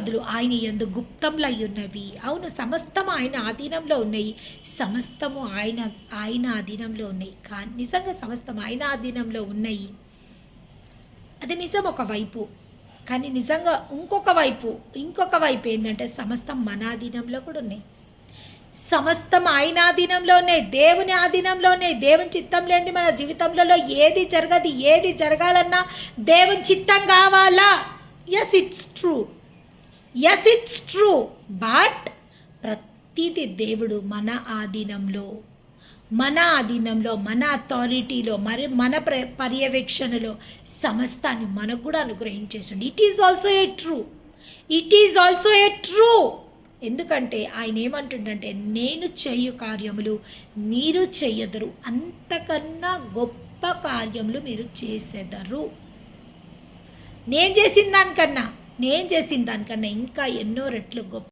సంపదలు ఆయన యందు గుప్తంలై ఉన్నవి. అవును, సమస్తము ఆయన ఆధీనంలో ఉన్నాయి. సమస్తము ఆయన ఆధీనంలో ఉన్నాయి. కానీ నిజంగా సమస్తం ఆయన ఆధీనంలో ఉన్నాయి, అది నిజం ఒకవైపు. కానీ నిజంగా ఇంకొక వైపు ఏంటంటే సమస్తం మన ఆధీనంలో కూడా ఉన్నాయి. సమస్తం ఆయన ఆధీనంలో ఉన్నాయి, దేవుని ఆధీనంలో ఉన్నాయి. దేవుని చిత్తం లేనిది మన జీవితంలో ఏది జరగదు. ఏది జరగాలన్నా దేవుని చిత్తం కావాలా? Yes it's true. బట్ ప్రతిదీ దేవుడు మన ఆధీనంలో, మన అథారిటీలో, మన పర్యవేక్షణలో సమస్తాన్ని మనకు కూడా అనుగ్రహించేసింది. It is also a true. ఎందుకంటే ఆయన ఏమంటుండంటే, నేను చేయు కార్యములు మీరు చెయ్యదరు, అంతకన్నా గొప్ప కార్యములు మీరు చేసేదరు. నేను చేసిన దానికన్నా ఇంకా ఎన్నో రెట్లు గొప్ప